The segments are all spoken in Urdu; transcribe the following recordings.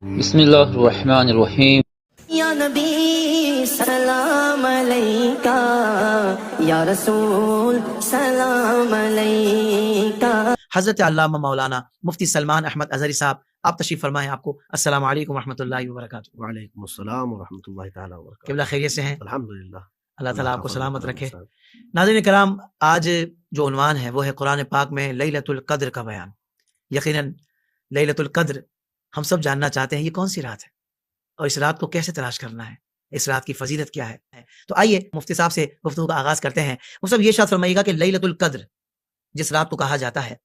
بسم اللہ الرحمن الرحیم۔ یا نبی سلام علیکہ، یا رسول سلام علیکہ۔ حضرت علامہ مولانا مفتی سلمان احمد اظہری صاحب، آپ تشریف فرمائیں۔ آپ کو السلام علیکم ورحمۃ اللہ وبرکاتہ۔ وعلیکم السلام ورحمۃ اللہ تعالیٰ وبرکاتہ۔ قبلہ خیریت سے ہیں؟ الحمدللہ، اللہ تعالیٰ آپ کو کا سلامت فضل رکھے۔ کرم۔ ناظرین کرام، آج جو عنوان ہے وہ ہے قرآن پاک میں لیلۃ القدر کا بیان۔ یقیناً لیلۃ القدر ہم سب جاننا چاہتے ہیں یہ کون سی رات ہے اور اس رات کو کیسے تلاش کرنا ہے، اس رات کی فضیلت کیا ہے۔ تو آئیے مفتی صاحب سے گفتگو کا آغاز کرتے ہیں۔ مفتی صاحب یہ ارشاد فرمائیے گا کہ لیلۃ القدر جس رات کو کہا جاتا ہے،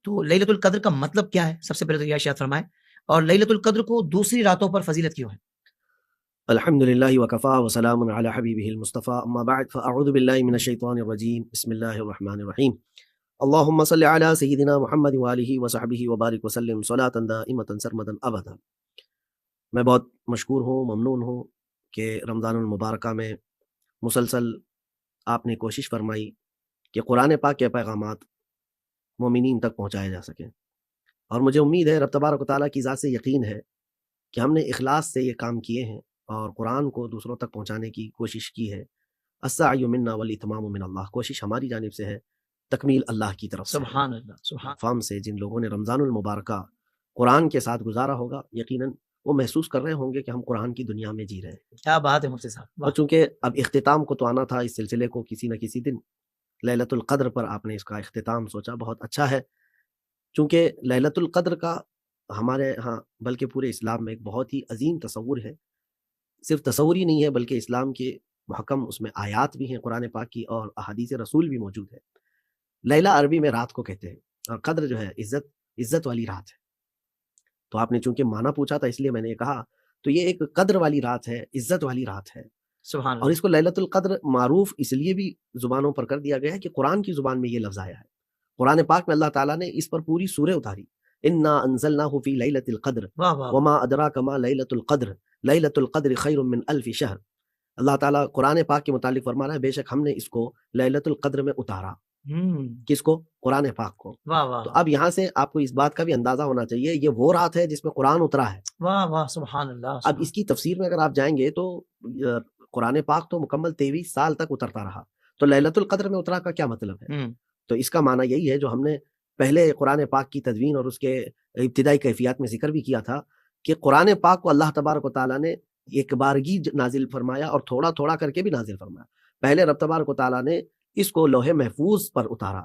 تو لیلۃ القدر کا مطلب کیا ہے؟ سب سے پہلے تو یہ ارشاد فرمائیں، اور لیلۃ القدر کو دوسری راتوں پر فضیلت کیوں ہے؟ الحمدللہ وکفا وسلام علی حبیبہ المصطفیٰ، اما بعد فاعوذ باللہ من الشیطان الرجیم، بسم اللہ الرحمن الرحیم۔ اللہم صلی علی سیدنا محمد وآلہ وصحبہ وبارک وسلم صلاۃ دائمۃ سرمدا ابدا۔ میں بہت مشکور ہوں، ممنون ہوں کہ رمضان المبارکہ میں مسلسل آپ نے کوشش فرمائی کہ قرآن پاک کے پیغامات مومنین تک پہنچائے جا سکیں، اور مجھے امید ہے، رب تبارک و تعالیٰ کی ذات سے یقین ہے کہ ہم نے اخلاص سے یہ کام کیے ہیں اور قرآن کو دوسروں تک پہنچانے کی کوشش کی ہے۔ السعی منا والاتمام من اللہ، کوشش ہماری جانب سے ہے، تکمیل اللہ کی طرف سے ہے۔ سبحان اللہ، سبحان فام سے جن لوگوں نے رمضان المبارکہ قرآن کے ساتھ گزارا ہوگا، یقیناً وہ محسوس کر رہے ہوں گے کہ ہم قرآن کی دنیا میں جی رہے ہیں۔ کیا بات ہے مفتی صاحب، اور چونکہ اب اختتام کو تو آنا تھا اس سلسلے کو کسی نہ کسی دن، لیلۃ القدر پر آپ نے اس کا اختتام سوچا، بہت اچھا ہے۔ چونکہ لیلۃ القدر کا ہمارے ہاں بلکہ پورے اسلام میں ایک بہت ہی عظیم تصور ہے۔ صرف تصور ہی نہیں ہے بلکہ اسلام کے محکم اس میں آیات بھی ہیں قرآن پاک کی، اور احادیث رسول بھی موجود ہے۔ لیلہ عربی میں رات کو کہتے ہیں، اور قدر جو ہے عزت والی رات ہے۔ تو آپ نے چونکہ معنی پوچھا تھا اس لیے میں نے یہ کہا، تو یہ ایک قدر والی رات ہے، عزت والی رات ہے۔ سبحان اور اللہ۔ اس کو لیلۃ القدر معروف اس لیے بھی زبانوں پر کر دیا گیا ہے کہ قرآن کی زبان میں یہ لفظ آیا ہے۔ قرآن پاک میں اللہ تعالیٰ نے اس پر پوری سورہ اتاری، انا انزلناہ فی لیلۃ القدر واہ واہ، وما ادراک ما لیلۃ القدر لیلۃ القدر خیر من الف شہر۔ اللہ تعالیٰ قرآن پاک کے متعلق فرما رہا ہے، بے شک ہم نے اس کو لیلۃ القدر میں اتارا۔ کس کو؟ قرآن پاک کو۔ واہ واہ، تو اب یہاں سے آپ کو اس بات کا بھی اندازہ ہونا چاہیے، یہ وہ رات ہے جس میں قرآن اترا ہے۔ واہ واہ، سبحان اللہ۔ اب اس کی تفسیر میں اگر آپ جائیں گے تو قرآن پاک تو مکمل 23 سال تک اترتا رہا، تو لیلۃ القدر میں اترا کا کیا مطلب ہے؟ تو اس کا معنی یہی ہے جو ہم نے پہلے قرآن پاک کی تدوین اور اس کے ابتدائی کیفیات میں ذکر بھی کیا تھا کہ قرآن پاک کو اللہ تبارک و تعالیٰ نے ایک بارگی نازل فرمایا اور تھوڑا تھوڑا کر کے بھی نازل فرمایا۔ پہلے رب تبارک و تعالیٰ نے اس کو لوح محفوظ پر اتارا،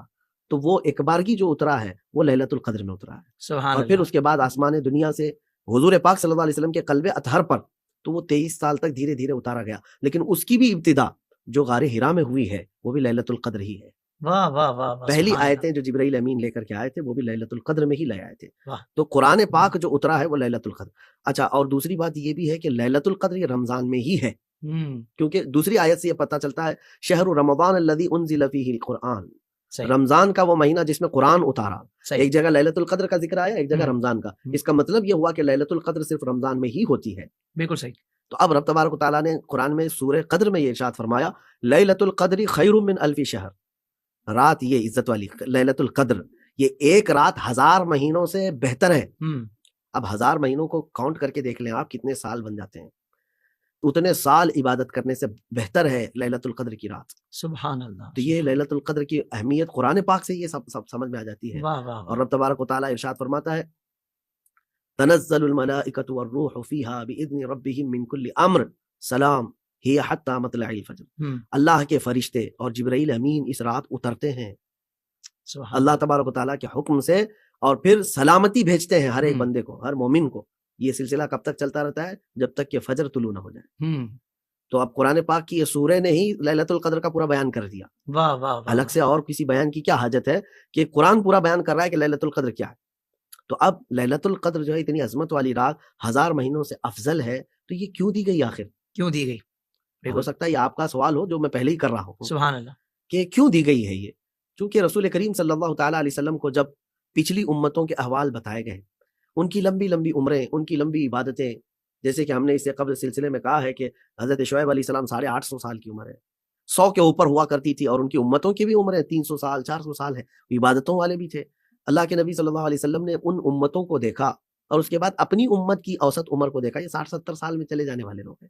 تو وہ ایک بارگی جو اترا ہے وہ لیلۃ القدر میں اترا ہے۔ سبحان اور پھر اس کے بعد آسمان دنیا سے حضور پاک صلی اللہ علیہ وسلم کے قلب اطہر پر تو وہ 23 سال تک دھیرے دھیرے اتارا گیا، لیکن اس کی بھی ابتدا جو غار حرا میں ہوئی ہے وہ بھی لیلۃ القدر ہی ہے۔ واہ واہ واہ، پہلی آیتیں جو جبرائیل امین لے کر کے آئے تھے وہ بھی لیلۃ القدر میں ہی لے آئے تھے۔ واہ۔ تو قرآن پاک جو اترا ہے وہ لیلۃ القدر۔ اچھا، اور دوسری بات یہ بھی ہے کہ لیلۃ القدر یہ رمضان میں ہی ہے، کیونکہ دوسری آیت سے یہ پتہ چلتا ہے شہر رمضان الذی انزل فیہ القرآن، رمضان کا وہ مہینہ جس میں قرآن اتارا۔ ایک جگہ لیلۃ القدر کا ذکر آیا، ایک جگہ رمضان کا۔ اس کا مطلب یہ ہوا کہ لیلۃ القدر صرف رمضان میں ہی ہوتی ہے۔ بالکل صحیح۔ تو اب رب تبارک و تعالیٰ نے قرآن میں سورہ قدر میں یہ ارشاد فرمایا، لیلۃ القدر خیر من الف شہر، رات یہ عزت والی لیلۃ القدر، یہ ایک رات 1000 مہینوں سے بہتر ہے۔ اب 1000 مہینوں کو کاؤنٹ کر کے دیکھ لیں آپ کتنے سال بن جاتے ہیں، اتنے سال عبادت کرنے سے بہتر ہے لیلۃ القدر کی رات۔ سبحان اللہ۔ تو یہ لیلۃ القدر کی اہمیت قرآن پاک سے یہ سب سمجھ میں آ جاتی ہے۔ واہ واہ، اور رب تبارک و تعالیٰ ارشاد فرماتا ہے، تنزل الملائکۃ والروح فیہا بإذن ربہم من کل امر سلام ہی حتی مطلع الفجر۔ اللہ کے فرشتے اور جبرائیل امین اس رات اترتے ہیں اللہ تبارک و تعالیٰ کے حکم سے، اور پھر سلامتی بھیجتے ہیں ہر ایک بندے کو، ہر مومن کو۔ یہ سلسلہ کب تک چلتا رہتا ہے؟ جب تک کہ فجر طلوع نہ ہو جائے۔ تو اب قرآن پاک کی یہ سورہ نے ہی لیلۃ القدر کا پورا بیان کر دیا۔ واہ واہ، الگ سے اور کسی بیان کی کیا حاجت ہے کہ قرآن پورا بیان کر رہا ہے کہ لیلۃ القدر کیا ہے۔ تو اب لیلۃ القدر جو ہے اتنی عظمت والی رات 1000 مہینوں سے افضل ہے، تو یہ کیوں دی گئی آخر؟ کیوں دی گئی؟ ہو سکتا ہے یہ آپ کا سوال ہو جو میں پہلے ہی کر رہا ہوں سبحان اللہ، کہ کیوں دی گئی ہے یہ؟ چونکہ رسول کریم صلی اللہ تعالیٰ علیہ وسلم کو جب پچھلی امتوں کے احوال بتائے گئے، ان کی لمبی لمبی عمریں، ان کی لمبی عبادتیں، جیسے کہ ہم نے اس سے قبل سلسلے میں کہا ہے کہ حضرت شعیب علیہ السلام 850 سال کی عمر ہے، 100 کے اوپر ہوا کرتی تھی، اور ان کی امتوں کی بھی عمریں 300 سال 400 سال ہے، عبادتوں والے بھی تھے۔ اللہ کے نبی صلی اللہ علیہ وسلم نے ان امتوں کو دیکھا اور اس کے بعد اپنی امت کی اوسط عمر کو دیکھا، یہ 60-70 سال میں چلے جانے والے لوگ ہیں.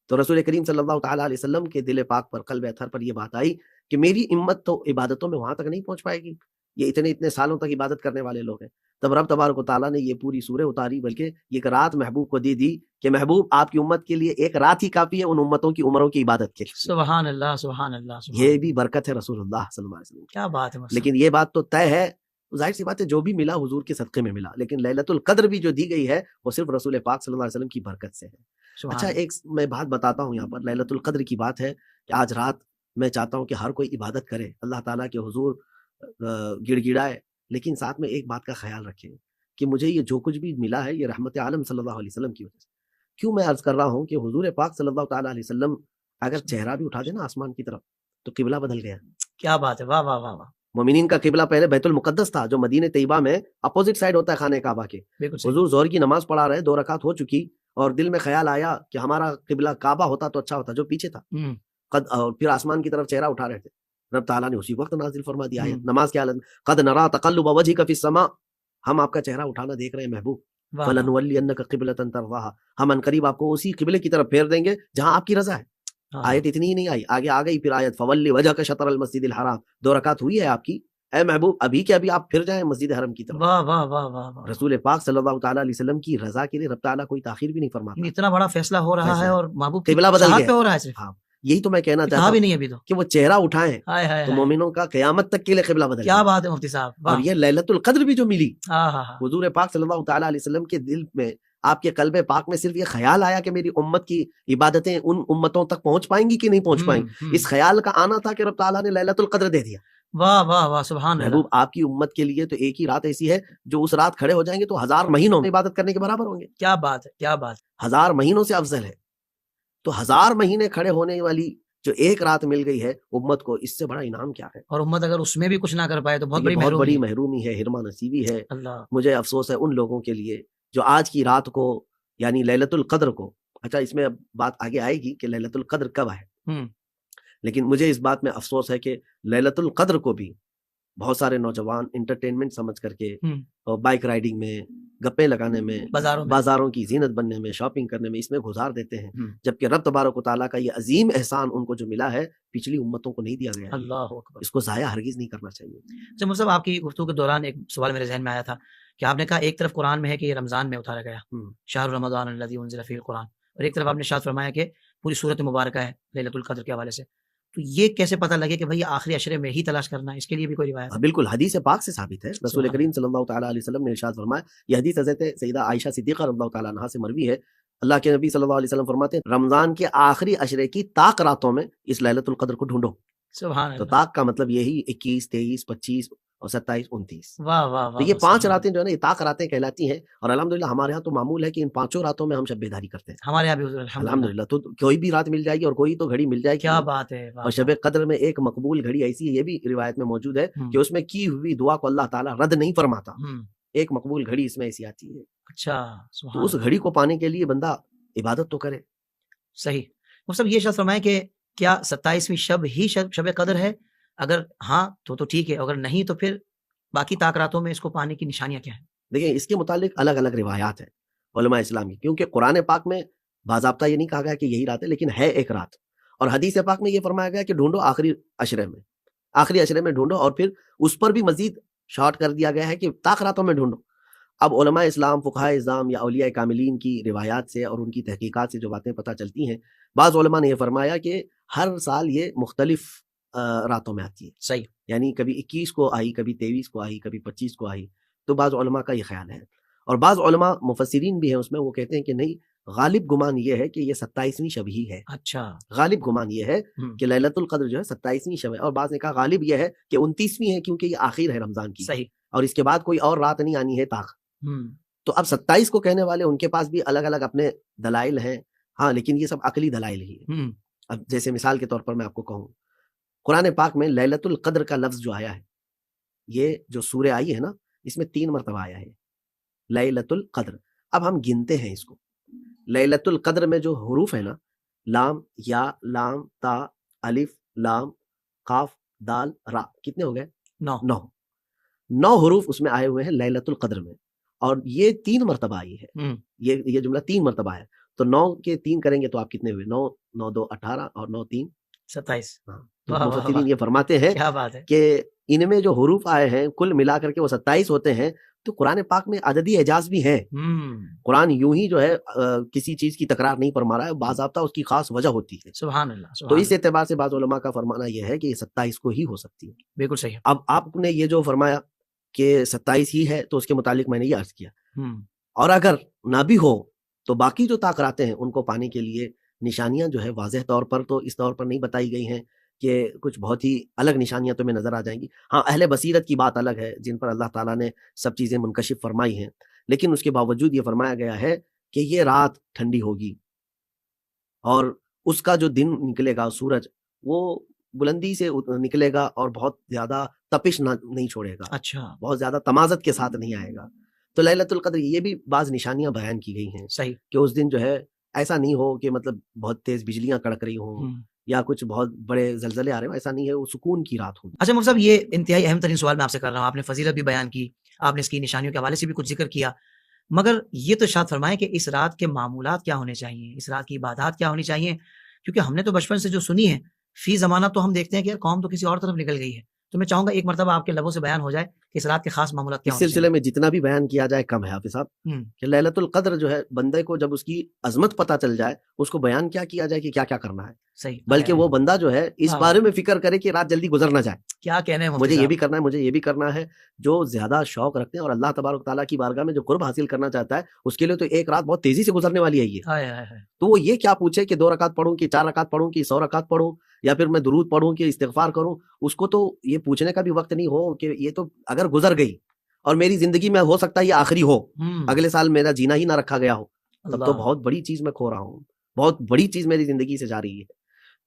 تو رسول کریم صلی اللہ تعالیٰ علیہ وسلم کے دل پاک پر، قلب اطہر پر یہ بات آئی کہ میری امت تو عبادتوں میں وہاں تک نہیں پہنچ پائے گی، یہ اتنے سالوں تک عبادت کرنے والے لوگ ہیں. تب رب تبارک و تعالیٰ نے یہ پوری سورہ اتاری، بلکہ ایک رات محبوب کو دی کہ محبوب آپ کی امت کے لیے ایک رات ہی کافی ہے ان امتوں کی عمروں کی عبادت کے لیے. سبحان اللہ، سبحان اللہ، سبحان یہ اللہ. بھی برکت ہے رسول اللہ صلی اللہ علیہ وسلم کی. کیا بات ہے. لیکن یہ بات تو طے ہے، ظاہر سی بات ہے جو بھی ملا حضور کے صدقے میں ملا، لیکن لیلۃ القدر بھی جو دی گئی ہے وہ صرف رسول پاک صلی اللہ علیہ وسلم کی برکت سے ہے. سبحان اچھا ایک میں بات بتاتا ہوں یہاں پر، لیلۃ القدر کی بات ہے کہ آج رات میں چاہتا ہوں کہ ہر کوئی عبادت کرے، اللہ تعالیٰ کے حضور گڑ گڑائے، لیکن ساتھ میں ایک بات کا خیال رکھیں کہ مجھے یہ جو کچھ بھی ملا ہے یہ رحمت عالم صلی اللہ علیہ وسلم کی وجہ سے. کیوں میں عرض کر رہا ہوں کہ حضور پاک صلی اللہ تعالیٰ علیہ وسلم اگر چہرہ بھی اٹھا دے نا آسمان کی طرف تو قبلہ بدل گیا. کیا بات ہے. واہ واہ واہ واہ. مومنین کا قبلہ پہلے بیت المقدس تھا جو مدینہ طیبہ میں اپوزٹ سائڈ ہوتا ہے خانہ کعبہ کے. بالکل صحیح. حضور ظہر کی نماز پڑھا رہے، 2 رکعت ہو چکی اور دل میں خیال آیا کہ ہمارا قبلہ کعبہ ہوتا تو اچھا ہوتا جو پیچھے تھا. اور پھر آسمان کی طرف چہرہ اٹھا رہے تھے، رب تعالیٰ نے اسی وقت نازل فرما دیا آیت نماز کی حالت میں، قد نرا تقلب وجهك في السماء، ہم آپ کا چہرہ اٹھانا دیکھ رہے ہیں محبوب. فلنولینک قبلۃ ترضاها، ہم ان قریب آپ کو اسی قبلے کی طرف پھیر دیں گے جہاں آپ کی رضا ہے. آیت اتنی ہی نہیں آئی، آگے آ گئی پھر آیت فولی وجهك شطر المسجد الحرام. 2 رکعت ہوئی ہے آپ کی، اے محبوب ابھی کے ابھی آپ پھر جائیں مسجد حرم کی طرف. واہ واہ واہ واہ. رسول پاک صلی اللہ تعالیٰ علیہ وسلم کی رضا کے لیے رب تعالیٰ کوئی تاخیر بھی نہیں فرماتا. اتنا بڑا فیصلہ ہو رہا ہے اور محبوب قبلہ بدل گیا ہو رہا ہے. صرف ہاں یہی تو میں کہنا چاہتا کہا بھی ہوں نہیں ابھی تو کہ وہ چہرہ اٹھائیں ہائے ہائے تو مومنوں کا قیامت تک کے لیے قبلہ بدل کیا گیا. بات ہے مفتی صاحب. اور یہ لیلۃ القدر بھی جو ملی ہاں ہاں ہاں. حضور پاک صلی اللہ تعالیٰ علیہ وسلم کے دل میں، آپ کے قلب پاک میں صرف یہ خیال آیا کہ میری امت کی عبادتیں ان امتوں تک پہنچ پائیں گی کہ نہیں پہنچ پائیں گی. اس خیال کا آنا تھا کہ رب تعالیٰ نے لیلۃ القدر دے دیا. واہ واہ واہ. سبحان اللہ. محبوب آپ کی امت کے لیے تو ایک ہی رات ایسی ہے جو اس رات کھڑے ہو جائیں گے تو 1000 مہینوں میں عبادت کرنے کے برابر ہوں گے. کیا بات ہے. کیا بات. 1000 مہینوں سے افضل ہے. تو 1000 مہینے کھڑے ہونے والی جو ایک رات مل گئی ہے امت کو، اس سے بڑا انعام کیا ہے. اور امت اگر اس میں بھی کچھ نہ کر پائے تو بہت بڑی محرومی ہے، ہرما نصیبی ہے. اللہ. مجھے افسوس ہے ان لوگوں کے لیے جو آج کی رات کو یعنی لیلۃ القدر کو، اچھا اس میں اب بات آگے آئے گی کہ لیلۃ القدر کب ہے، لیکن مجھے اس بات میں افسوس ہے کہ لیلۃ القدر کو بھی بہت سارے نوجوان انٹرٹینمنٹ سمجھ کر کے اور بائک رائڈنگ میں، گپے لگانے میں، بازاروں کی زینت بننے میں، شاپنگ کرنے میں، اس میں گزار دیتے ہیں، جبکہ رب تبارک و تعالیٰ کا یہ عظیم احسان ان کو جو ملا ہے پچھلی امتوں کو نہیں دیا گیا. اللہ اکبر. اس کو ضائع ہرگز نہیں کرنا چاہیے. اچھا مفتی صاحب، آپ کی گفتگو کے دوران ایک سوال میرے ذہن میں آیا تھا کہ آپ نے کہا ایک طرف قرآن میں ہے کہ یہ رمضان میں اتارا گیا، شہر رمضان الذی انزل فیہ القرآن، اور ایک طرف آپ نے ارشاد فرمایا کہ پوری سورت مبارکہ ہے لیلۃ القدر کے حوالے سے. تو یہ کیسے پتہ لگے کہ بھئی آخری عشرے میں ہی تلاش کرنا ہے؟ اس کے لیے بھی کوئی روایت؟ بالکل حدیث پاک سے ثابت ہے. رسول کریم صلی اللہ تعالیٰ علیہ وسلم نے ارشاد فرمایا، یہ حدیث حضرت سیدہ عائشہ صدیقہ رضی اللہ تعالیٰ عنہا سے مروی ہے. اللہ کے نبی صلی اللہ علیہ وسلم فرماتے ہیں رمضان کے آخری عشرے کی طاق راتوں میں اس لیلۃ القدر کو ڈھونڈو. سبحان اللہ. تو طاق کا مطلب یہی 21، 23، 25 اور 27، 29. واہ واہ. تو یہ 5 راتیں جو ہے نا یہ طاق راتیں کہلاتی ہیں. اور الحمدللہ ہمارے ہاں تو معمول ہے کہ ان 5 راتوں میں ہم شب بیداری کرتے ہیں. ہمارے یہاں بھی الحمدللہ. تو کوئی بھی رات مل جائے گی اور کوئی تو گھڑی مل جائے گی. کیا بات ہے. اور شب قدر میں ایک مقبول گھڑی ایسی ہے، یہ بھی روایت میں موجود ہے کہ اس میں کی ہوئی دعا کو اللہ تعالیٰ رد نہیں فرماتا. ایک مقبول گھڑی اس میں ایسی آتی ہے. اچھا. تو اس گھڑی کو پانے کے لیے بندہ عبادت تو کرے. صحیح. وہ سب یہ شخص فرمائے کہ کیا 27ویں شب ہی شب قدر ہے؟ اگر ہاں تو ٹھیک ہے، اگر نہیں تو پھر باقی طاق راتوں میں اس کو پانے کی نشانیاں کیا ہیں؟ دیکھیں اس کے متعلق الگ الگ روایات ہیں علماء اسلام کی، کیونکہ قرآن پاک میں باضابطہ یہ نہیں کہا گیا کہ یہی رات ہے، لیکن ہے ایک رات. اور حدیث پاک میں یہ فرمایا گیا کہ ڈھونڈو آخری عشرے میں ڈھونڈو، اور پھر اس پر بھی مزید شارٹ کر دیا گیا ہے کہ طاق راتوں میں ڈھونڈو. اب علماء اسلام، فقہاء اعظام یا اولیاء کاملین کی روایات سے اور ان کی تحقیقات سے جو باتیں پتہ چلتی ہیں، بعض علماء نے یہ فرمایا کہ ہر سال یہ مختلف راتوں میں آتی ہے. صحیح. یعنی کبھی 21 کو آئی، کبھی 23 کو آئی، کبھی 25 کو آئی. تو بعض علماء کا یہ خیال ہے، اور بعض علماء مفسرین بھی ہیں اس میں، وہ کہتے ہیں کہ نہیں، غالب گمان یہ ہے کہ یہ 27ویں شب ہی ہے. اچھا. غالب گمان یہ ہے کہ لیلۃ القدر جو ہے 27ویں شب ہے، اور بعض نے کہا غالب یہ ہے کہ 29ویں ہے کیونکہ یہ آخر ہے رمضان کی. صحیح. اور اس کے بعد کوئی اور رات نہیں آنی ہے طاق. تو اب 27 کو کہنے والے ان کے پاس بھی الگ الگ اپنے دلائل ہیں. ہاں لیکن یہ سب عقلی دلائل ہی ہیں. اب جیسے مثال کے طور پر میں آپ کو کہوں، قرآن پاک میں لیلۃ القدر کا لفظ جو آیا ہے، یہ جو سورہ آئی ہے نا، اس میں 3 مرتبہ آیا ہے لیلۃ القدر. اب ہم گنتے ہیں اس کو. لیلۃ القدر میں جو حروف ہے نا، لام، یا، لام، تا، الف، لام، قاف، دال، را، کتنے ہو گئے؟ 9 حروف اس میں آئے ہوئے ہیں لیلۃ القدر میں. اور یہ 3 مرتبہ آئی ہے، یہ جملہ 3 مرتبہ ہے، تو 9 کے 3 کریں گے تو آپ کتنے ہوئے؟ 9 9 2 18 اور 9 3 27۔ ہاں، تو واہ واہ واہ، مفسرین یہ فرماتے ہیں کیا بات ہے۔ کہ ان میں جو حروف آئے ہیں کل ملا کر کے وہ 27 ہوتے ہیں، تو قرآن پاک میں عددی اعجاز بھی ہے۔ قرآن یوں ہی جو ہے کسی چیز کی تکرار نہیں فرما رہا ہے، باضابطہ اس کی خاص وجہ ہوتی ہے۔ سبحان اللہ، تو سبحان اس اعتبار سے بعض علماء کا فرمانا یہ ہے کہ یہ 27 کو ہی ہو سکتی ہے۔ بالکل صحیح۔ اب آپ نے یہ جو فرمایا کہ 27 ہی ہے، تو اس کے متعلق میں نے یہ عرض کیا، اور اگر نہ بھی ہو تو باقی جو طاقتیں ہیں ان کو پانے کے لیے نشانیاں جو ہے واضح طور پر تو اس طور پر نہیں بتائی گئی ہیں کہ کچھ بہت ہی الگ نشانیاں تمہیں نظر آ جائیں گی۔ ہاں، اہل بصیرت کی بات الگ ہے جن پر اللہ تعالیٰ نے سب چیزیں منکشف فرمائی ہیں، لیکن اس کے باوجود یہ فرمایا گیا ہے کہ یہ رات ٹھنڈی ہوگی اور اس کا جو دن نکلے گا سورج وہ بلندی سے نکلے گا اور بہت زیادہ تپش نہیں چھوڑے گا، اچھا، بہت زیادہ تمازت کے ساتھ نہیں آئے گا۔ تو لیلۃ القدر یہ بھی بعض نشانیاں بیان کی گئی ہیں صحیح، کہ اس دن جو ہے ایسا نہیں ہو کہ مطلب بہت تیز بجلیاں کڑک رہی ہوں یا کچھ بہت بڑے زلزلے آ رہے ہوں، ایسا نہیں ہے، وہ سکون کی رات ہوگی۔ اچھا مفتی صاحب، یہ انتہائی اہم ترین سوال میں آپ سے کر رہا ہوں۔ آپ نے فضیلت بھی بیان کی، آپ نے اس کی نشانیوں کے حوالے سے بھی کچھ ذکر کیا، مگر یہ تو ارشاد فرمائیں کہ اس رات کے معمولات کیا ہونے چاہیے، اس رات کی عبادات کیا ہونی چاہیے، کیونکہ ہم نے تو بچپن سے جو سنی ہے فی زمانہ تو ہم دیکھتے ہیں کہ یار قوم تو کسی اور طرف نکل گئی ہے، تو میں چاہوں گا ایک مرتبہ آپ کے لبوں سے بیان ہو جائے کہ اس رات کے خاص معمولات کیا اس ہونے سلسلے میں جتنا بھی بیان کیا جائے کم ہے حافظ صاحب، کہ لیلۃ القدر جو ہے بندے کو جب اس کی عظمت پتہ چل جائے اس کو بیان کیا جائے کہ کیا کیا کرنا ہے، صحیح، بلکہ وہ بندہ جو ہے اس بارے میں فکر کرے کہ رات جلدی گزر نہ جائے، کیا کہنے ہیں مجھے یہ بھی کرنا ہے، مجھے یہ بھی کرنا ہے۔ جو زیادہ شوق رکھتے ہیں اور اللہ تبارک تعالیٰ کی بارگاہ میں جو قرب حاصل کرنا چاہتا ہے اس کے لیے تو ایک رات بہت تیزی سے گزرنے والی ہے یہ، تو وہ یہ کیا پوچھے کہ 2 رکعت پڑھوں کہ 4 رکعت پڑھوں کہ 100 رکعت پڑھوں یا پھر میں درود پڑھوں کہ استغفار کروں، اس کو تو یہ پوچھنے کا بھی وقت نہیں ہو کہ یہ تو اگر گزر گئی اور میری زندگی میں ہو سکتا ہے یہ آخری ہو، اگلے سال میرا جینا ہی نہ رکھا گیا ہو، تب تو بہت بڑی چیز میں کھو رہا ہوں، بہت بڑی چیز میری زندگی سے جا رہی ہے۔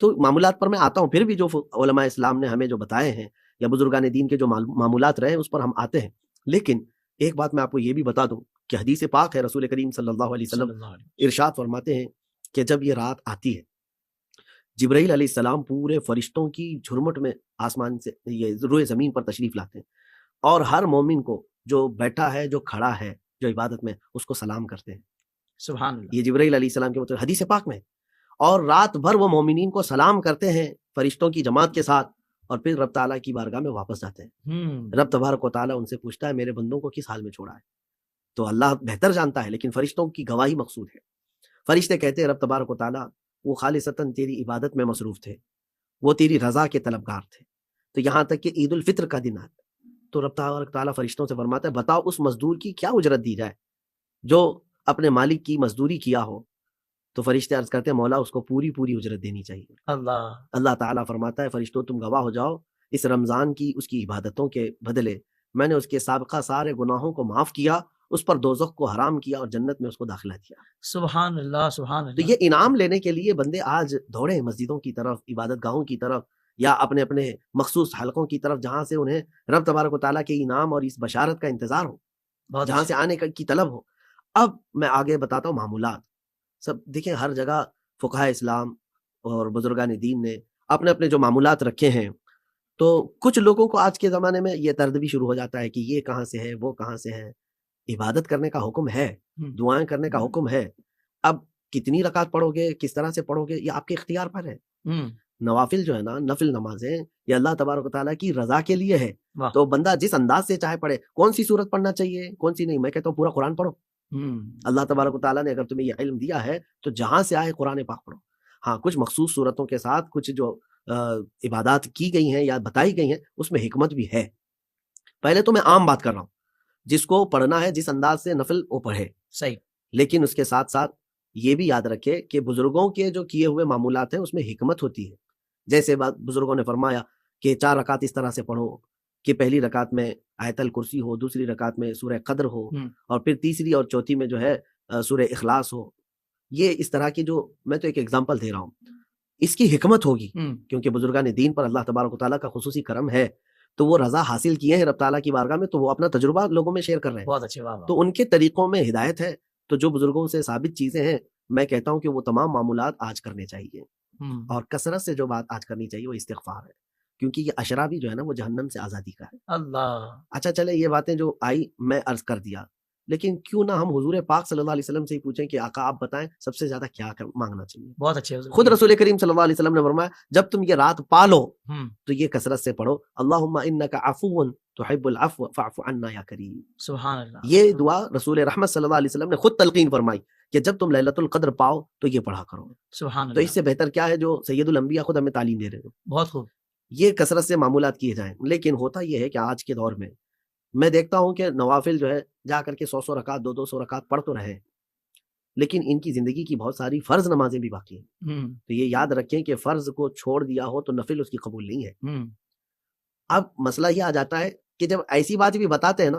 تو معمولات پر میں آتا ہوں، پھر بھی جو علماء اسلام نے ہمیں جو بتائے ہیں یا بزرگان دین کے جو معمولات رہے ہیں اس پر ہم آتے ہیں، لیکن ایک بات میں آپ کو یہ بھی بتا دوں کہ حدیث پاک ہے، رسول کریم صلی اللہ علیہ وسلم ارشاد فرماتے ہیں کہ جب یہ رات آتی ہے جبرائیل علیہ السلام پورے فرشتوں کی جھرمٹ میں آسمان سے یہ روئے زمین پر تشریف لاتے ہیں اور ہر مومن کو جو بیٹھا ہے جو کھڑا ہے جو عبادت میں اس کو سلام کرتے ہیں، سبحان اللہ، یہ جبرائیل علیہ السلام کے مطلب حدیث پاک میں، اور رات بھر وہ مومنین کو سلام کرتے ہیں فرشتوں کی جماعت کے ساتھ، اور پھر رب تعالیٰ کی بارگاہ میں واپس جاتے ہیں۔ رب تبارک و تعالیٰ ان سے پوچھتا ہے میرے بندوں کو کس حال میں چھوڑا ہے، تو اللہ بہتر جانتا ہے، لیکن فرشتوں کی گواہی مقصود ہے۔ فرشتے کہتے ہیں رب تبارک و تعالیٰ وہ خالصتاً تیری عبادت میں مصروف تھے، وہ تیری رضا کے طلبگار تھے، تو یہاں تک کہ عید الفطر کا دن آتا تو رب تبارک تعالیٰ فرشتوں سے فرماتا ہے بتاؤ اس مزدور کی کیا اجرت دی جائے جو اپنے مالک کی مزدوری کیا ہو، تو فرشتے عرض کرتے ہیں مولا اس کو پوری اجرت دینی چاہیے۔ اللہ تعالیٰ فرماتا ہے فرشتوں تم گواہ ہو جاؤ اس رمضان کی اس کی عبادتوں کے بدلے میں نے اس کے سابقہ سارے گناہوں کو معاف کیا، اس پر دوزخ کو حرام کیا اور جنت میں اس کو داخلہ دیا۔ سبحان اللہ، سبحان اللہ۔ تو یہ انعام لینے کے لیے بندے آج دوڑے مسجدوں کی طرف، عبادت گاہوں کی طرف، یا اپنے اپنے مخصوص حلقوں کی طرف جہاں سے انہیں رب تبارک و تعالیٰ کے انعام اور اس بشارت کا انتظار ہو، جہاں سے آنے کی طلب ہو۔ اب میں آگے بتاتا ہوں معمولات۔ سب دیکھیں ہر جگہ فقہاء اسلام اور بزرگان دین نے اپنے اپنے جو معمولات رکھے ہیں، تو کچھ لوگوں کو آج کے زمانے میں یہ طرد بھی شروع ہو جاتا ہے کہ یہ کہاں سے ہے وہ کہاں سے ہے۔ عبادت کرنے کا حکم ہے، دعائیں کرنے کا حکم ہے، اب کتنی رکعت پڑھو گے کس طرح سے پڑھو گے یہ آپ کے اختیار پر ہے۔ نوافل جو ہے نا، نفل نمازیں یہ اللہ تبارک و تعالیٰ کی رضا کے لیے ہے، تو بندہ جس انداز سے چاہے پڑھے، کون سی سورت پڑھنا چاہیے کون سی نہیں، میں کہتا ہوں پورا قرآن پڑھو۔ اللہ تبارک و تعالیٰ نے اگر تمہیں یہ علم دیا ہے تو جہاں سے آئے قرآن پاک پڑھو۔ ہاں کچھ مخصوص صورتوں کے ساتھ کچھ جو عبادات کی گئی ہیں یا بتائی گئی ہیں اس میں حکمت بھی ہے۔ پہلے تو میں عام بات کر رہا ہوں، جس کو پڑھنا ہے جس انداز سے نفل وہ پڑھے، صحیح، لیکن اس کے ساتھ ساتھ یہ بھی یاد رکھے کہ بزرگوں کے جو کیے ہوئے معمولات ہیں اس میں حکمت ہوتی ہے۔ جیسے بزرگوں نے فرمایا کہ 4 رکعت اس طرح سے پڑھو کہ پہلی رکعت میں آیت الکرسی ہو، دوسری رکعت میں سورہ قدر ہو، اور پھر تیسری اور چوتھی میں جو ہے سورہ اخلاص ہو۔ یہ اس طرح کی جو میں تو ایک ایگزامپل دے رہا ہوں، اس کی حکمت ہوگی کیونکہ بزرگان دین پر اللہ تبارک و تعالیٰ کا خصوصی کرم ہے، تو وہ رضا حاصل کیے ہیں رب تعالیٰ کی بارگاہ میں، تو وہ اپنا تجربہ لوگوں میں شیئر کر رہے ہیں۔ بہت اچھے، واہ۔ تو ان کے طریقوں میں ہدایت ہے، تو جو بزرگوں سے ثابت چیزیں ہیں میں کہتا ہوں کہ وہ تمام معمولات آج کرنے چاہیے، اور کثرت سے جو بات آج کرنی چاہیے وہ استغفار ہے، کیونکہ یہ اشرا بھی جو ہے نا وہ جہنم سے آزادی کا ہے۔ اللہ، اچھا چلے یہ باتیں جو آئی میں عرض کر دیا، لیکن کیوں نہ ہم حضور پاک صلی اللہ علیہ وسلم سے ہی پوچھیں کہ آقا آپ بتائیں سب سے زیادہ کیا مانگنا چاہیے. بہت اچھے حضور. خود رسول کریم صلی اللہ علیہ وسلم نے فرمایا جب تم یہ رات پالو تو یہ کثرت سے پڑھو اللہم انک عفو تحب العفو فاعف عنا یا کریم. سبحان اللہ. یہ دعا رسول رحمت صلی اللہ علیہ وسلم نے خود تلقین فرمائی کہ جب تم لیلۃ القدر پاؤ تو یہ پڑھا کرو. سبحان اللہ. تو اس سے بہتر کیا ہے جو سید الانبیاء خود ہمیں تعلیم دے رہے ہیں. بہت خوب. یہ کثرت سے معمولات کیے جائیں. لیکن ہوتا یہ ہے کہ آج کے دور میں دیکھتا ہوں کہ نوافل جو ہے جا کر کے 100 رکعت 200 رکعت پڑھ تو رہے، لیکن ان کی زندگی کی بہت ساری فرض نمازیں بھی باقی ہیں. تو یہ یاد رکھیں کہ فرض کو چھوڑ دیا ہو تو نفل اس کی قبول نہیں ہے. اب مسئلہ یہ آ جاتا ہے کہ جب ایسی بات بھی بتاتے ہیں نا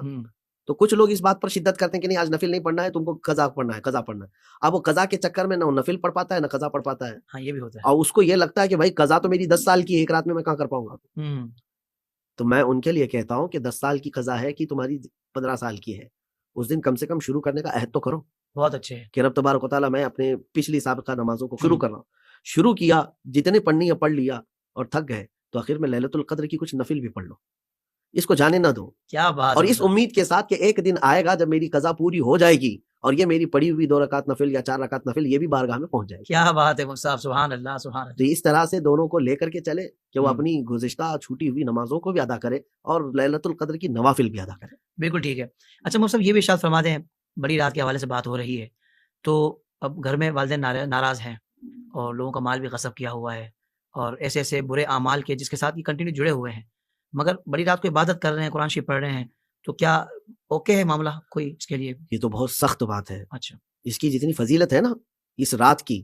تو کچھ لوگ اس بات پر شدت کرتے ہیں کہ نہیں آج نفل نہیں پڑھنا ہے، تم کو قضا پڑھنا ہے قضا پڑھنا ہے. اب وہ قضا کے چکر میں نہ نفل پڑھ پاتا ہے نہ قضا پڑھ پاتا ہے. ہاں یہ بھی ہوتا ہے. اور اس کو یہ لگتا ہے کہ بھائی قضا تو میری 10 سال کی ہے، ایک رات میں کہاں کر پاؤں گا. تو میں ان کے لیے کہتا ہوں کہ 10 سال کی قضا ہے کہ تمہاری 15 سال کی ہے، اس دن کم سے کم شروع کرنے کا عہد تو کرو. بہت اچھے کہ رب تبارک و تعالیٰ میں اپنے پچھلی سابقہ نمازوں کو شروع کر رہا ہوں. شروع کیا جتنے پڑھنی ہے پڑھ لیا اور تھک گئے تو آخر میں لیلۃ القدر کی کچھ نفل بھی پڑھ لو. اس کو جانے نہ دو. کیا بات. اور اس امید کے ساتھ کہ ایک دن آئے گا جب میری قضا پوری ہو جائے گی اور یہ میری پڑھی ہوئی 2 رکعت نفل یا 4 رکعت نفل یہ بھی بارگاہ میں پہنچ جائے گی. کیا بات ہے صاحب. سبحان اللہ سبحان اللہ. تو اس طرح سے دونوں کو لے کر کے چلے کہ وہ اپنی گزشتہ چھوٹی ہوئی نمازوں کو بھی ادا کرے اور لیلۃ القدر کی نوافل بھی ادا کرے. بالکل ٹھیک ہے. اچھا مفتی صاحب یہ بھی ارشاد فرما دیں، بڑی رات کے حوالے سے بات ہو رہی ہے تو اب گھر میں والدین ناراض ہیں اور لوگوں کا مال بھی غصب کیا ہوا ہے اور ایسے ایسے برے اعمال کے جس کے ساتھ یہ کنٹینیو جڑے ہوئے ہیں، مگر بڑی رات کو عبادت کر رہے ہیں، قرآن شریف پڑھ رہے ہیں، تو کیا اوکے ہے معاملہ کوئی اس کے لیے؟ یہ تو بہت سخت بات ہے. اچھا. اس کی جتنی فضیلت ہے نا اس رات کی،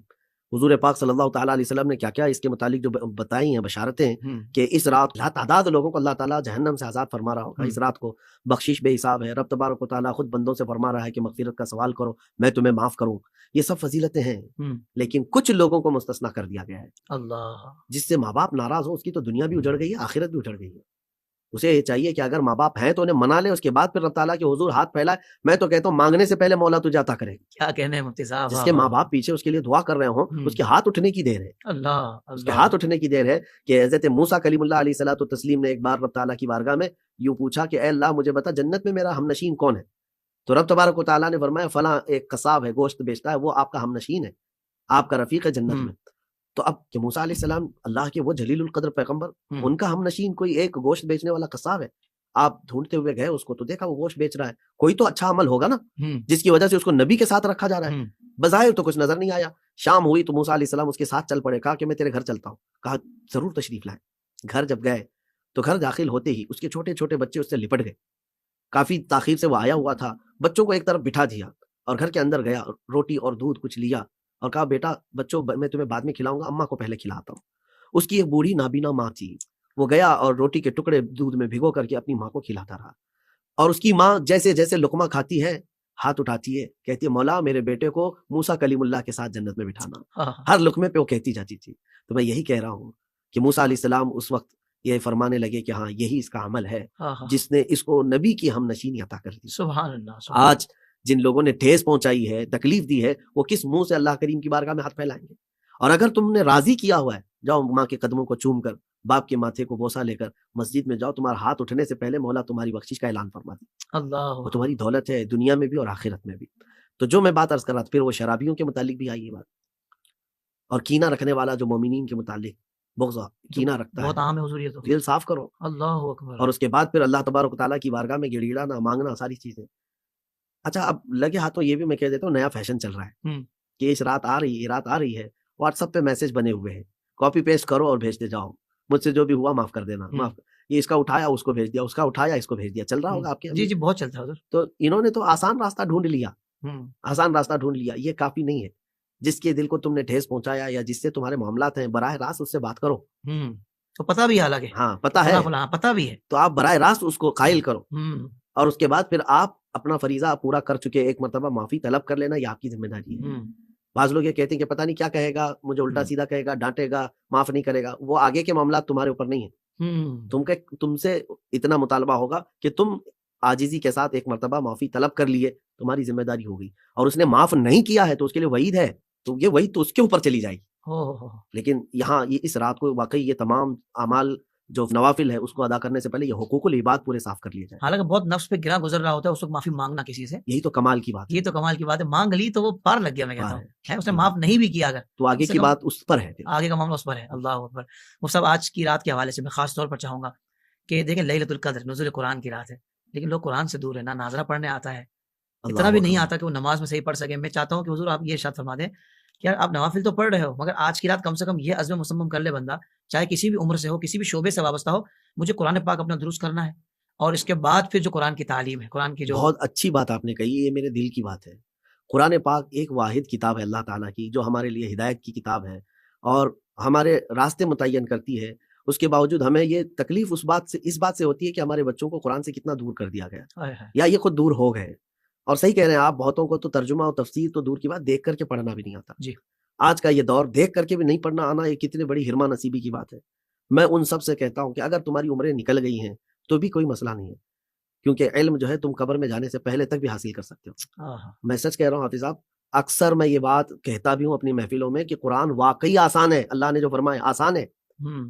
حضور پاک صلی اللہ تعالیٰ علیہ وسلم نے کیا کیا اس کے متعلق جو بتائی ہیں بشارتیں کہ اس رات لاتعداد لوگوں کو اللہ تعالیٰ جہنم سے آزاد فرما رہا ہوگا. اس رات کو بخشش بے حساب ہے. رب تبارک و تعالیٰ خود بندوں سے فرما رہا ہے کہ مغفرت کا سوال کرو میں تمہیں معاف کروں. یہ سب فضیلتیں ہیں لیکن کچھ لوگوں کو مستثنا کر دیا گیا ہے. اللہ. جس سے ماں باپ ناراض ہو اس کی تو دنیا بھی اجڑ گئی ہے، آخرت بھی اجڑ گئی ہے. اسے یہ چاہیے کہ اگر ماں باپ ہیں تو انہیں منا لے، اس کے بعد پھر رب تعالیٰ کے حضور ہاتھ پھیلائے. میں تو کہتا ہوں مانگنے سے پہلے مولا تجھے عطا کرے. کیا کہنے ہیں مفتی صاحب. جس کے ماں باپ پیچھے اس کے لیے دعا کر رہے ہوں اس کے ہاتھ اٹھنے کی دیر ہے. اللہ. اس کے ہاتھ اٹھنے کی دیر ہے کہ حضرت موسیٰ کلیم اللہ علیہ الصلوۃ والتسلیم نے ایک بار رب تعالیٰ کی بارگاہ میں یوں پوچھا کہ اے اللہ مجھے بتا جنت میں میرا ہم نشین کون ہے. تو رب تبارک و تعالیٰ نے فرمایا فلاں ایک قصاب ہے گوشت بیچتا ہے، وہ آپ کا ہم نشین ہے، آپ کا رفیق ہے جنت میں. تو اب کہ موسیٰ علیہ السلام اللہ کے وہ جلیل القدر پیغمبر، ان کا ہم نشین کوئی ایک گوشت بیچنے والا قصاب ہے. آپ ڈھونڈتے ہوئے گئے اس کو تو دیکھا وہ گوشت بیچ رہا ہے. کوئی تو اچھا عمل ہوگا نا جس کی وجہ سے اس کو نبی کے ساتھ رکھا جا رہا ہے. بظاہر تو کچھ نظر نہیں آیا. شام ہوئی تو موسیٰ علیہ السلام اس کے ساتھ چل پڑے. کہا کہ میں تیرے گھر چلتا ہوں. کہا ضرور تشریف لائیں. گھر جب گئے تو گھر داخل ہوتے ہی اس کے چھوٹے چھوٹے بچے اس سے لپٹ گئے. کافی تاخیر سے وہ آیا ہوا تھا. بچوں کو ایک طرف بٹھا دیا اور گھر کے اندر گیا، روٹی اور دودھ کچھ لیا اور کہا بیٹا بچوں میں تمہیں بعد میں کھلاؤں گا، اماں کو پہلے کھلاتا ہوں. اس کی ایک بوڑھی نابینا ماں تھی. وہ گیا اور روٹی کے ٹکڑے دودھ میں بھگو کر کے اپنی ماں کو کھلاتا رہا. اور اس کی ماں جیسے جیسے لقمہ کھاتی ہے ہاتھ اٹھاتی ہے، کہتی ہے مولا میرے بیٹے کو موسیٰ کلیم اللہ کے ساتھ جنت میں بٹھانا. ہر لقمے پہ وہ کہتی جاتی تھی. تو میں یہی کہہ رہا ہوں کہ موسیٰ علیہ السلام اس وقت یہ فرمانے لگے کہ ہاں یہی اس کا عمل ہے جس نے اس کو نبی کی ہم نشینی عطا کر دی. سبحان اللہ. آج جن لوگوں نے ٹھیس پہنچائی ہے، تکلیف دی ہے، وہ کس منہ سے اللہ کریم کی بارگاہ میں ہاتھ پھیلائیں گے؟ اور اگر تم نے راضی کیا ہوا ہے جاؤ ماں کے قدموں کو چوم کر، باپ کے ماتھے کو بوسہ لے کر مسجد میں جاؤ. تمہارا ہاتھ اٹھنے سے پہلے مولا تمہاری بخشش کا اعلان فرما دے. اللہ. وہ تمہاری دولت ہے دنیا میں بھی اور آخرت میں بھی. تو جو میں بات عرض کر رہا تھا پھر وہ شرابیوں کے متعلق بھی آئی یہ بات. اور کینہ رکھنے والا جو مومنین کے متعلق بغض کینہ رکھتا ہے، بہت عام ہے حضور یہ تو. دل صاف کرو. اللہ اکبر. اور اس کے بعد پھر اللہ تبارک و تعالیٰ کی بارگاہ میں گڑگڑانا مانگنا ساری چیزیں. اچھا اب لگے ہاتھوں یہ بھی میں کہہ دیتا ہوں نیا فیشن چل رہا ہے کہ اس رات آ رہی ہے، یہ رات آ رہی ہے، واٹس ایپ پہ میسج بنے ہوئے ہیں، کاپی پیسٹ کرو اور بھیجتے جاؤ، مجھ سے جو بھی ہوا معاف کر دینا، معاف. یہ اس کا اٹھایا اس کو بھیج دیا، اس کا اٹھایا اس کو بھیج دیا. چل رہا ہوگا آپ کے. جی جی بہت چلتا ہے حضور. تو انہوں نے تو آسان راستہ ڈھونڈ لیا، آسان راستہ ڈھونڈ لیا. یہ کافی نہیں ہے. جس کے دل کو تم نے ٹھیس پہنچایا یا جس سے تمہارے معاملات ہیں براہ راست اس سے بات کرو. تو پتہ بھی ہے حالانکہ. ہاں پتہ ہے، پتہ بھی ہے. تو آپ براہ راست اس کو قائل کرو اور اس کے بعد پھر آپ اپنا فریضہ پورا کر چکے ایک مرتبہ معافی طلب کر لینا، یہ آپ کی ذمہ داری ہے. بعض لوگ یہ کہتے ہیں کہ پتہ نہیں کیا کہے گا، مجھے الٹا سیدھا کہے گا، ڈانٹے گا، معاف نہیں کرے گا. وہ آگے کے معاملات تمہارے اوپر نہیں ہیں. تم سے اتنا مطالبہ ہوگا کہ تم عاجزی کے ساتھ ایک مرتبہ معافی طلب کر لیے، تمہاری ذمہ داری ہوگی. اور اس نے معاف نہیں کیا ہے تو اس کے لیے وعید ہے، تو یہ وعید تو اس کے اوپر چلی جائے گی. لیکن یہاں یہ اس رات کو واقعی یہ تمام اعمال جو نوافل ہے اس کو ادا کرنے سے پہلے یہ حقوق العباد پورے صاف کر لیے جائیں. حالانکہ بہت نفس پہ گرا گزر رہا ہوتا ہے اس وقت معافی مانگنا کسی سے، یہی تو کمال کی بات ہے. یہ تو کمال کی بات ہے. مانگ لی تو وہ پار لگ گیا، میں کہتا پار ہوں ہے، اس نے معاف نہیں بھی کیا اگر تو آگے سے کی کم- بات اس پر ہے. آگے کا معاملہ اس پر ہے. اللہ اکبر. وہ سب آج کی رات کے حوالے سے میں خاص طور پر چاہوں گا کہ دیکھیں لیلۃ القدر نزول قرآن کی رات ہے، لیکن لوگ قرآن سے دور ہیں، نہ ناظرہ پڑھنے آتا ہے، اتنا اللہ بھی نہیں اکبر. آتا کہ وہ نماز میں صحیح پڑھ سکے. میں چاہتا ہوں کہ حضور آپ یہ ارشاد فرما دیں کہ یار آپ نوافل تو پڑھ رہے ہو، مگر آج کی رات کم سے کم یہ عزم مصمم کر لے بندہ، چاہے کسی بھی عمر سے ہو، کسی بھی شعبے سے وابستہ ہو، مجھے قرآن پاک اپنا درست کرنا ہے، اور اس کے بعد پھر جو قرآن کی تعلیم ہے، قرآن کی جو بہت اچھی بات آپ نے کہی، یہ میرے دل کی بات ہے. قرآن پاک ایک واحد کتاب ہے اللہ تعالیٰ کی، جو ہمارے لیے ہدایت کی کتاب ہے اور ہمارے راستے متعین کرتی ہے. اس کے باوجود ہمیں یہ تکلیف اس بات سے ہوتی ہے کہ ہمارے بچوں کو قرآن سے کتنا دور کر دیا گیا، ہائے ہائے. یا یہ خود دور ہو گئے. اور صحیح کہہ رہے ہیں آپ، بہتوں کو تو ترجمہ اور تفسیر تو دور کی بات، دیکھ کر کے پڑھنا بھی نہیں آتا. جی. آج کا یہ دور دیکھ کر کے بھی نہیں پڑھنا آنا، یہ کتنے بڑی ہرما نصیبی کی بات ہے. میں ان سب سے کہتا ہوں کہ اگر تمہاری عمریں نکل گئی ہیں تو بھی کوئی مسئلہ نہیں ہے، کیونکہ علم جو ہے تم قبر میں جانے سے پہلے تک بھی حاصل کر سکتے ہو. آہا. میں سچ کہہ رہا ہوں حافظ صاحب، اکثر میں یہ بات کہتا بھی ہوں اپنی محفلوں میں کہ قرآن واقعی آسان ہے. اللہ نے جو فرمایا آسان ہے،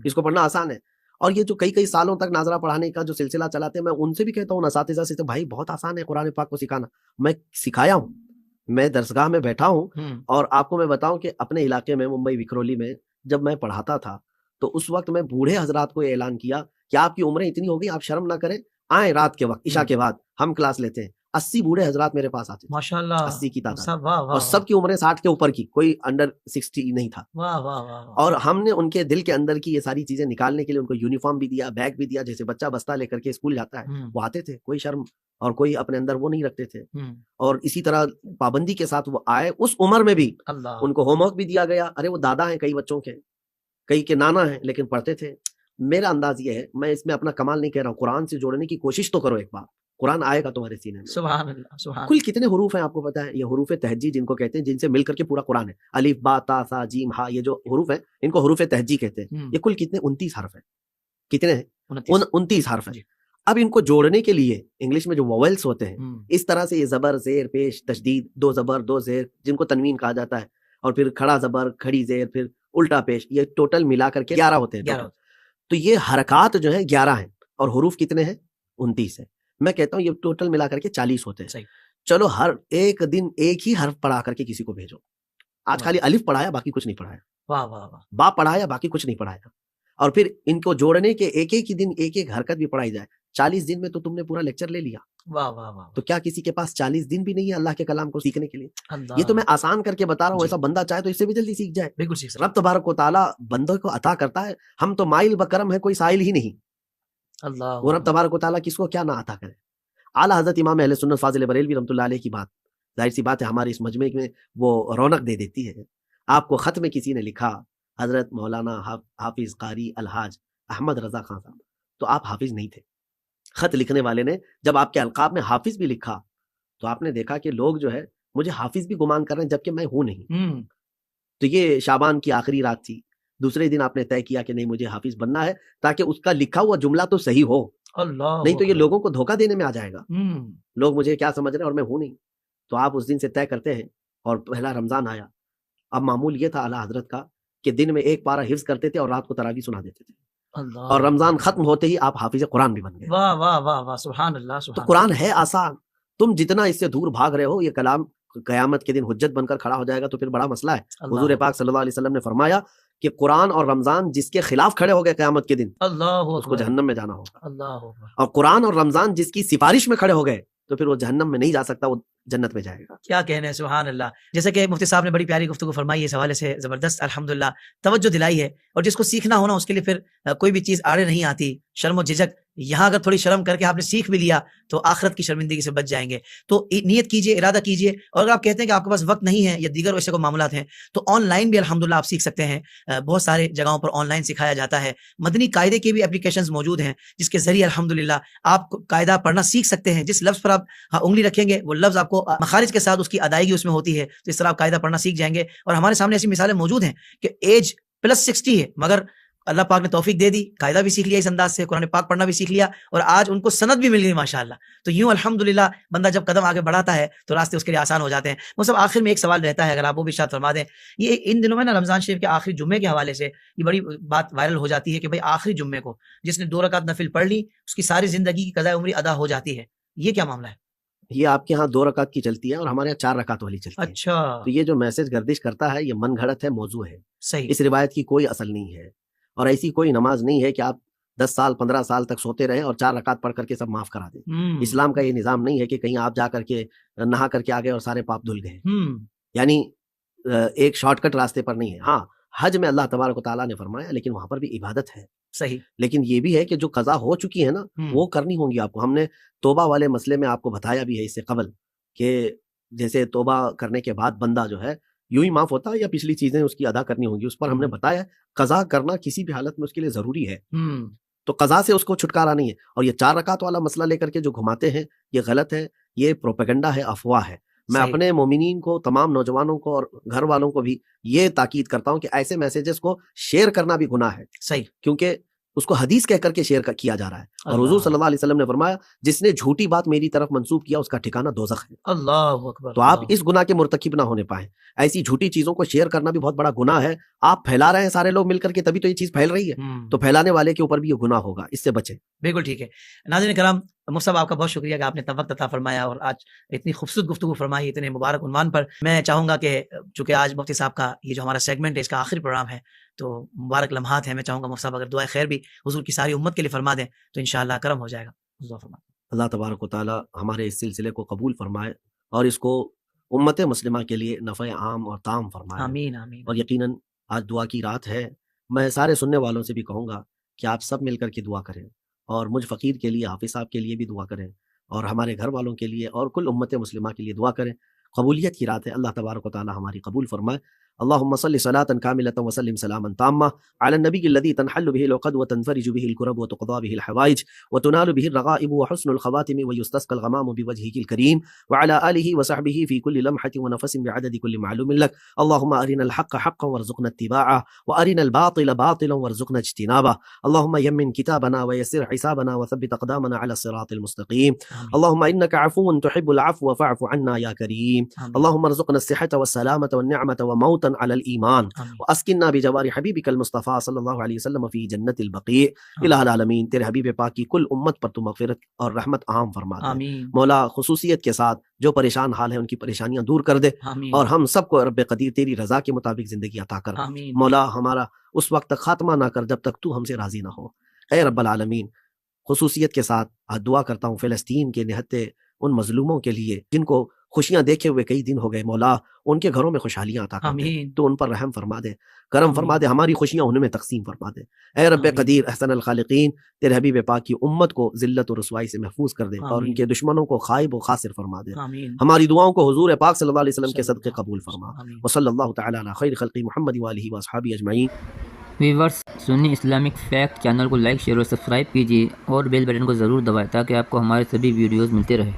اس کو پڑھنا آسان ہے. اور یہ جو کئی سالوں تک ناظرہ پڑھانے کا جو سلسلہ چلاتے ہیں، میں ان سے بھی کہتا ہوں اساتذہ سے، تو بھائی بہت آسان ہے قرآن پاک کو سکھانا. میں سکھایا ہوں، میں درسگاہ میں بیٹھا ہوں. اور آپ کو میں بتاؤں کہ اپنے علاقے میں ممبئی وکرولی میں جب میں پڑھاتا تھا تو اس وقت میں بوڑھے حضرات کو یہ اعلان کیا کہ آپ کی عمریں اتنی ہو گئی، آپ شرم نہ کریں، آئیں رات کے وقت عشاء کے بعد ہم کلاس لیتے ہیں. 80 بوڑھے حضرات میرے پاس آتے تھے، ماشاءاللہ. 80 کی تعداد، سب واہ واہ اور سب کی عمریں 60 کے اوپر کی، کوئی انڈر 60 نہیں تھا. واہ واہ واہ. اور ہم نے ان کے دل کے اندر کی یہ ساری چیزیں نکالنے کے لیے ان کو یونیفارم بھی دیا، بیگ بھی دیا. جیسے بچہ بستہ لے کر کے اسکول جاتا ہے، وہ آتے تھے، کوئی شرم اور کوئی اپنے اندر وہ نہیں رکھتے تھے. اور اسی طرح پابندی کے ساتھ وہ آئے. اس عمر میں بھی اللہ. ان کو ہوم ورک بھی دیا گیا. ارے وہ دادا ہیں کئی بچوں کے، کئی کے نانا ہیں، لیکن پڑھتے تھے. میرا انداز یہ ہے، میں اس میں اپنا کمال نہیں کہہ رہا ہوں، قرآن سے جوڑنے کی کوشش تو کرو ایک بار، قرآن آئے گا تمہارے سینے میں. سبحان اللہ. سبحان کل کتنے حروف ہیں آپ کو پتا ہے؟ یہ حروف تہجی جن کو کہتے ہیں، جن سے مل کر کے پورا قرآن ہے. الف با تا سا جیم ہا، یہ جو حروف ہیں ان کو حروف تہجی کہتے ہیں. یہ کل کتنے 29 حرف ہیں. کتنے ہیں؟ 29 حرف ہیں. اب ان کو جوڑنے کے لیے انگلش میں جو وویلس ہوتے ہیں، اس طرح سے یہ زبر زیر پیش تشدید، 2 زبر 2 زیر جن کو تنوین کہا جاتا ہے، اور پھر کھڑا زبر کھڑی زیر، پھر الٹا پیش، یہ ٹوٹل ملا کر کے 11 ہوتے ہیں. تو یہ حرکات جو ہیں 11 ہیں، اور حروف کتنے ہیں؟ 29 ہیں. میں کہتا ہوں یہ ٹوٹل ملا کر کے 40 ہوتے ہیں. چلو ہر ایک دن ایک ہی حرف پڑھا کر کے کسی کو بھیجو. آج خالی الف پڑھایا، باقی کچھ نہیں پڑھایا. واہ واہ واہ. با پڑھایا، باقی کچھ نہیں پڑھایا. اور پھر ان کو جوڑنے کے ایک ایک ہی دن ایک ایک حرکت بھی پڑھائی جائے. 40 دن میں تو تم نے پورا لیکچر لے لیا. واہ واہ واہ. تو کیا کسی کے پاس 40 دن بھی نہیں ہے اللہ کے کلام کو سیکھنے کے لیے؟ اللہ. یہ تو میں آسان کر کے بتا رہا ہوں، ایسا بندہ چاہے تو اس سے بھی جلدی سیکھ جائے. بالکل سیکھ سکتا. رب تبارک و تعالیٰ بندوں کو عطا کرتا ہے. ہم تو مائل بکرم ہے، کوئی سائل ہی نہیں. اللہ. وہ رب تبارک و تعالیٰ کس کو کیا نہ عطا کرے. اعلیٰ حضرت امام اہل سنت فاضل بریلوی رحمۃ اللہ علیہ کی بات، ظاہر سی بات ہے ہمارے اس مجمع میں وہ رونق دے دیتی ہے. آپ کو خط میں کسی نے لکھا حضرت مولانا حافظ قاری الحاج احمد رضا خان صاحب، تو آپ حافظ نہیں تھے. خط لکھنے والے نے جب آپ کے القاب میں حافظ بھی لکھا تو آپ نے دیکھا کہ لوگ جو ہے مجھے حافظ بھی گمان کر رہے ہیں جبکہ میں ہوں نہیں. تو یہ شعبان کی آخری رات تھی. دوسرے دن آپ نے طے کیا کہ نہیں مجھے حافظ بننا ہے تاکہ اس کا لکھا ہوا جملہ تو صحیح ہو. اللہ. نہیں تو یہ لوگوں کو دھوکہ دینے میں آ جائے گا. لوگ مجھے کیا سمجھ رہے ہیں اور میں ہوں نہیں. تو آپ اس دن سے طے کرتے ہیں اور پہلا رمضان آیا. اب معمول یہ تھا اعلیٰ حضرت کا کہ دن میں ایک پارہ حفظ کرتے تھے اور رات کو تراویح سنا دیتے تھے. اللہ. اور رمضان ختم ہوتے ہی آپ حافظ قرآن بھی بن گئے. واہ واہ واہ واہ. سبحان اللہ. تو سبحان. قرآن ہے آسان. تم جتنا اس سے دور بھاگ رہے ہو، یہ کلام قیامت کے دن حجت بن کر کھڑا ہو جائے گا تو پھر بڑا مسئلہ ہے. حضور پاک صلی اللہ علیہ وسلم نے فرمایا کہ قرآن اور رمضان جس کے خلاف کھڑے ہو گئے قیامت کے دن، اللہ اس کو جہنم میں جانا ہوگا. اللہ. اور قرآن اور رمضان جس کی سفارش میں کھڑے ہو گئے تو پھر وہ جہنم میں نہیں جا سکتا، وہ جنت میں جائے گا. کیا کہنے ہیں. سبحان اللہ. جیسے کہ مفتی صاحب نے بڑی پیاری گفتگو فرمائی اس حوالے سے، زبردست الحمدللہ توجہ دلائی ہے. اور جس کو سیکھنا ہونا اس کے لیے پھر کوئی بھی چیز آڑے نہیں آتی. شرم و جھجک، یہاں اگر تھوڑی شرم کر کے آپ نے سیکھ بھی لیا تو آخرت کی شرمندگی سے بچ جائیں گے. تو نیت کیجئے، ارادہ کیجئے. اور اگر آپ کہتے ہیں کہ آپ کے پاس وقت نہیں ہے یا دیگر ویسے کوئی معاملات ہیں تو آن لائن بھی الحمدللہ آپ سیکھ سکتے ہیں. بہت سارے جگہوں پر آن لائن سکھایا جاتا ہے. مدنی قاعدے کی بھی اپلیکیشنز موجود ہیں جس کے ذریعے الحمدللہ آپ قاعدہ پڑھنا سیکھ سکتے ہیں. جس لفظ پر آپ انگلی رکھیں گے وہ لفظ آپ کو مخارج کے ساتھ اس کی ادائیگی اس میں ہوتی ہے. تو اس طرح آپ قاعدہ پڑھنا سیکھ جائیں گے. اور ہمارے سامنے ایسی مثالیں موجود ہیں کہ ایج +60 ہے مگر اللہ پاک نے توفیق دے دی، قاعدہ بھی سیکھ لیا اس انداز سے، قرآن پاک پڑھنا بھی سیکھ لیا، اور آج ان کو سند بھی مل گئی ماشاءاللہ. تو یوں الحمدللہ بندہ جب قدم آگے بڑھاتا ہے تو راستے اس کے لیے آسان ہو جاتے ہیں. وہ سب آخر میں ایک سوال رہتا ہے، اگر آپ وہ بھی ارشاد فرما دیں. یہ ان دنوں میں نا رمضان شریف کے آخری جمعے کے حوالے سے یہ بڑی بات وائرل ہو جاتی ہے کہ بھائی آخری جمعے کو جس نے 2 رکعت نفل پڑھ لی اس کی ساری زندگی کی قضاء عمری ادا ہو جاتی ہے. یہ کیا معاملہ ہے؟ یہ آپ کے ہاں 2 رکعت کی چلتی ہے اور ہمارے یہاں 4 رکعت والی چلتی ہے. اچھا، تو یہ جو میسج گردش کرتا ہے یہ من گھڑت ہے، موضوع ہے، صحیح. اس روایت کی کوئی اصل نہیں ہے. اور ایسی کوئی نماز نہیں ہے کہ آپ 10 سال 15 سال تک سوتے رہیں اور 4 رکعت پڑھ کر کے سب معاف کرا دیں. اسلام کا یہ نظام نہیں ہے کہ کہیں آپ جا کر کے نہا کر کے آ گئے اور سارے پاپ دھل گئے. یعنی ایک شارٹ کٹ راستے پر نہیں ہے. ہاں حج میں اللہ تبارک و تعالیٰ نے فرمایا لیکن وہاں پر بھی عبادت ہے. صحیح. لیکن یہ بھی ہے کہ جو قضا ہو چکی ہے نا وہ کرنی ہوں گی آپ کو. ہم نے توبہ والے مسئلے میں آپ کو بتایا بھی ہے اس سے قبل کہ جیسے توبہ کرنے کے بعد بندہ جو ہے یوں ہی معاف ہوتا ہے یا پچھلی چیزیں اس کی ادا کرنی ہوں گی. اس پر ہم نے بتایا قضا کرنا کسی بھی حالت میں اس کے لیے ضروری ہے. تو قضا سے اس کو چھٹکارا نہیں ہے. اور یہ 4 رکعت والا مسئلہ لے کر کے جو گھماتے ہیں یہ غلط ہے، یہ پروپیگنڈا ہے، افواہ ہے. میں اپنے مومنین کو، تمام نوجوانوں کو اور گھر والوں کو بھی یہ تاکید کرتا ہوں کہ ایسے میسیجز کو شیئر کرنا بھی گناہ ہے. صحیح. کیونکہ اس کو حدیث کہہ کر کے شیئر کیا جا رہا ہے. اور حضور صلی اللہ علیہ وسلم نے فرمایا جس نے جھوٹی بات میری طرف منسوب کیا اس کا ٹھکانہ دوزخ ہے. اللہ اکبر. تو آپ اس گناہ کے مرتکب نہ ہونے پائیں. ایسی جھوٹی چیزوں کو شیئر کرنا بھی بہت بڑا گناہ ہے. آپ پھیلا رہے ہیں سارے لوگ مل کر کے تبھی تو یہ چیز پھیل رہی ہے. تو پھیلانے والے کے اوپر بھی یہ گناہ ہوگا، اس سے بچیں. بالکل ٹھیک ہے. ناظرین کرام، مفتی صاحب آپ کا بہت شکریہ کہ آپ نے اتنا وقت عطا فرمایا اور آج اتنی خوبصورت گفتگو فرمائی اتنے مبارک عنوان پر. میں چاہوں گا کہ چونکہ آج مفتی صاحب کا یہ جو ہمارا سیگمنٹ ہے اس کا آخری پروگرام ہے تو مبارک لمحات ہیں، میں چاہوں گا مفتی صاحب اگر دعائے خیر بھی حضور کی ساری امت کے لیے فرما دیں تو انشاءاللہ کرم ہو جائے گا. اللہ تبارک و تعالی ہمارے اس سلسلے کو قبول فرمائے اور اس کو امت مسلمہ کے لیے نفع عام اور تام فرمائے. آمین آمین. اور یقیناً آج دعا کی رات ہے. میں سارے سننے والوں سے بھی کہوں گا کہ آپ سب مل کر کے دعا کریں اور مجھ فقیر کے لیے، حافظ صاحب کے لیے بھی دعا کریں اور ہمارے گھر والوں کے لیے اور کل امت مسلمہ کے لیے دعا کریں. قبولیت کی رات ہے. اللہ تبارک و تعالی ہماری قبول فرمائے. اللهم صل صلاة كاملة وسلم سلاما تاما على النبي الذي تنحل به العقد وتنفرج به الكرب وتقضى به الحوائج وتنال به الرغائب وحسن الخواتم ويستسقى الغمام بوجهك الكريم وعلى آله وصحبه في كل لمحة ونفس بعدد كل معلوم لك. اللهم أرنا الحق حقا وارزقنا اتباعه وأرنا الباطل باطلا وارزقنا اجتنابه. اللهم يمن كتابنا ويسر حسابنا وثبت أقدامنا على الصراط المستقيم. اللهم إنك عفو تحب العفو فاعف عنا يا كريم. اللهم ارزقنا الصحة والسلامة والنعمة وموتا على الإيمان وأسكننا بجوار حبيبك المصطفى صلی اللہ علیہ وسلم فی جنت البقیع. الہ العالمین تیرے حبیب پاک کی کل امت پر تو مغفرت اور رحمت عام فرما دے. مولا خصوصیت کے ساتھ جو پریشان حال ہیں ان کی پریشانیاں دور کر دے اور ہم سب کو رب قدیر تیری رضا کے مطابق زندگی عطا کر. مولا ہمارا اس وقت تک خاتمہ نہ کر جب تک تو ہم سے راضی نہ ہو. اے رب العالمین خصوصیت کے ساتھ دعا کرتا ہوں فلسطین کے نہتے ان مظلوموں کے لیے جن کو خوشیاں دیکھے ہوئے کئی دن ہو گئے. مولا ان کے گھروں میں خوشحالیاں عطا کر دے. تو ان پر رحم فرما دے، کرم فرما دے، ہماری خوشیاں ان میں تقسیم فرما دے. اے رب قدیر احسن الخالقین تیرے حبیب پاک کی امت کو ذلت و رسوائی سے محفوظ کر دے اور ان کے دشمنوں کو خائب و خاسر فرما دے. ہماری دعاؤں کو حضور پاک صلی اللہ علیہ وسلم کے صدقے قبول فرما. وصلی اللہ تعالی علی خیر خلق محمد وآلہ واصحابہ اجمعین. ویورز، سنی اسلامک فیکٹ چینل کو لائک، شیئر اور سبسکرائب کیجیے اور بیل بٹن کو ضرور دبائیں تاکہ آپ کو ہمارے سبھی ویڈیوز ملتے رہے.